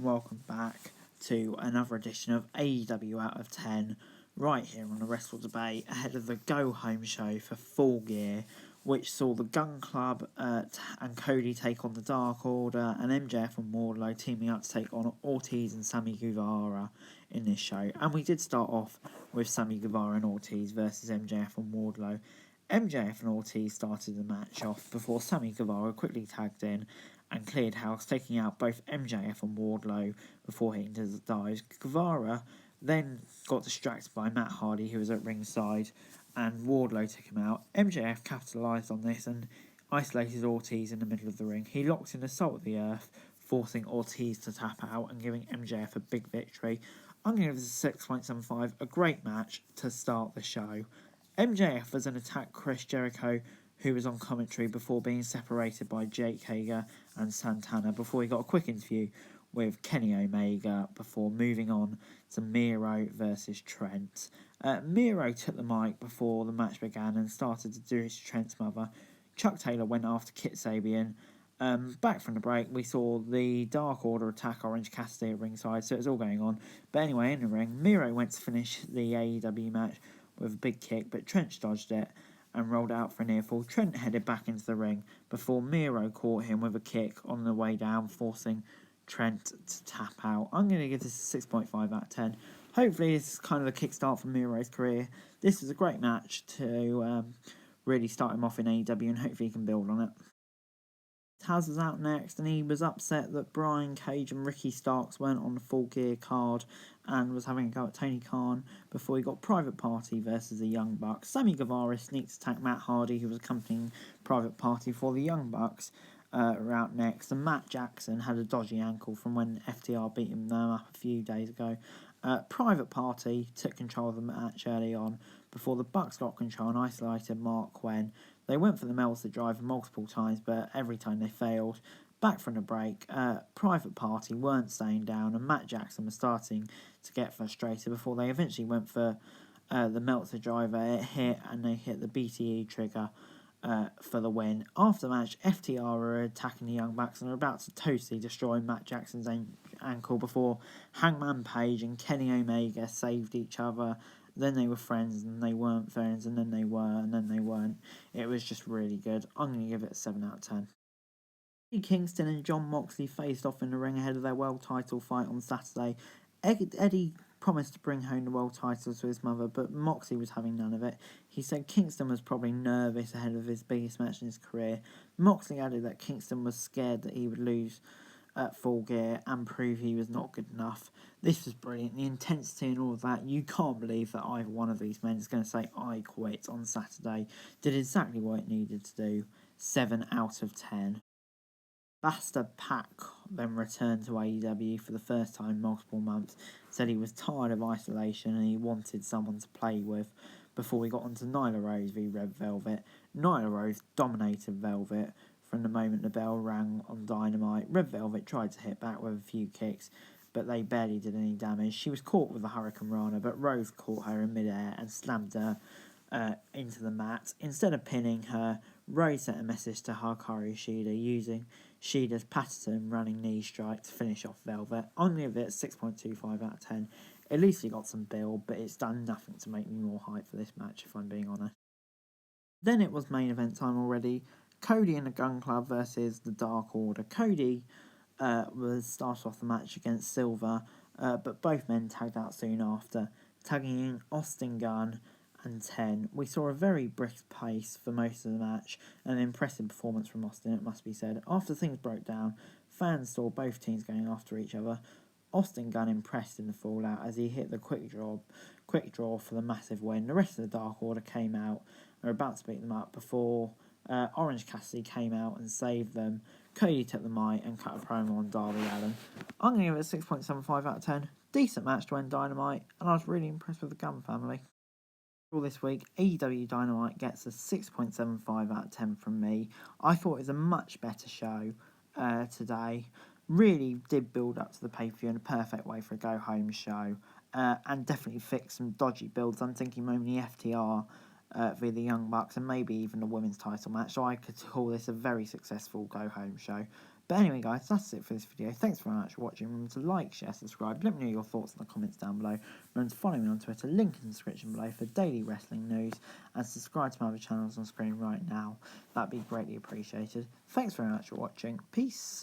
and welcome back to another edition of AEW Out of 10 right here on the Wrestle Debate ahead of the Go Home show for Full Gear, which saw the Gun Club and Cody take on the Dark Order and MJF and Wardlow teaming up to take on Ortiz and Sammy Guevara in this show. And we did start off with Sammy Guevara and Ortiz versus MJF and Wardlow. MJF and Ortiz started the match off before Sammy Guevara quickly tagged in and cleared house, taking out both MJF and Wardlow before hitting to the dives. Guevara then got distracted by Matt Hardy, who was at ringside, and Wardlow took him out. MJF capitalised on this and isolated Ortiz in the middle of the ring. He locked in Assault of the Earth, forcing Ortiz to tap out and giving MJF a big victory. I'm going to give this a 6.75, a great match to start the show. MJF was an attack Chris Jericho, who was on commentary before being separated by Jake Hager and Santana before he got a quick interview with Kenny Omega before moving on to Miro versus Trent. Miro took the mic before the match began and started to do his Trent's mother. Chuck Taylor went after Kit Sabian. Back from the break, we saw the Dark Order attack Orange Cassidy at ringside, so it was all going on. But anyway, in the ring, Miro went to finish the AEW match with a big kick, but Trent dodged it and rolled out for a near fall. Trent headed back into the ring before Miro caught him with a kick on the way down, forcing Trent to tap out. I'm going to give this a 6.5 out of 10. Hopefully this is kind of a kickstart for Miro's career. This is a great match to really start him off in AEW, and hopefully he can build on it. Taz was out next, and he was upset that Brian Cage and Ricky Starks weren't on the Full Gear card and was having a go at Tony Khan before he got Private Party versus the Young Bucks. Sammy Guevara sneaked attack Matt Hardy, who was accompanying Private Party for the Young Bucks, are out next. And Matt Jackson had a dodgy ankle from when FTR beat him up a few days ago. Private Party took control of the match early on before the Bucks got control and isolated Mark Quinn. They went for the Meltzer driver multiple times, but every time they failed. Back from the break, Private Party weren't staying down, and Matt Jackson was starting to get frustrated before they eventually went for the Meltzer driver. It hit, and they hit the BTE trigger for the win. After the match, FTR are attacking the Young Bucks and are about to totally destroy Matt Jackson's ankle before Hangman Page and Kenny Omega saved each other. Then they were friends, and they weren't friends, and then they were, and then they weren't. It was just really good. I'm going to give it a 7 out of 10. Eddie Kingston and John Moxley faced off in the ring ahead of their world title fight on Saturday. Eddie promised to bring home the world title to his mother, but Moxley was having none of it. He said Kingston was probably nervous ahead of his biggest match in his career. Moxley added that Kingston was scared that he would lose at Full Gear and prove he was not good enough. This was brilliant. The intensity and all of that. You can't believe that either one of these men is going to say I quit on Saturday. Did exactly what it needed to do. 7 out of 10. Bastard Pac then returned to AEW for the first time in multiple months, said he was tired of isolation and he wanted someone to play with before we got onto Nyla Rose v Red Velvet. Nyla Rose dominated Velvet from the moment the bell rang on Dynamite. Red Velvet tried to hit back with a few kicks, but they barely did any damage. She was caught with a Hurricane Rana, but Rose caught her in midair and slammed her into the mat. Instead of pinning her, Rose sent a message to Hikaru Shida using Shida's Patterson running knee strike to finish off Velvet. I'm going to give it a 6.25 out of 10. At least he got some build, but it's done nothing to make me more hyped for this match, if I'm being honest. Then it was main event time already. Cody and the Gun Club versus the Dark Order. Cody was started off the match against Silver, but both men tagged out soon after, tagging in Austin Gunn and 10. We saw a very brisk pace for most of the match, and an impressive performance from Austin, it must be said. After things broke down, fans saw both teams going after each other. Austin Gunn impressed in the fallout as he hit the quick draw for the massive win. The rest of the Dark Order came out and were about to beat them up before Orange Cassidy came out and saved them. Cody took the mic and cut a promo on Darby Allin. I'm going to give it a 6.75 out of 10. Decent match to end Dynamite, and I was really impressed with the Gunn family. All this week, AEW Dynamite gets a 6.75 out of 10 from me. I thought it was a much better show today. Really did build up to the pay-per-view in a perfect way for a go-home show, and definitely fixed some dodgy builds. I'm thinking mainly FTR via the Young Bucks and maybe even the women's title match. So I could call this a very successful go-home show. But anyway, guys, that's it for this video. Thanks very much for watching. Remember to like, share, subscribe. Let me know your thoughts in the comments down below. Remember to follow me on Twitter, link in the description below for daily wrestling news, and subscribe to my other channels on screen right now. That'd be greatly appreciated. Thanks very much for watching. Peace.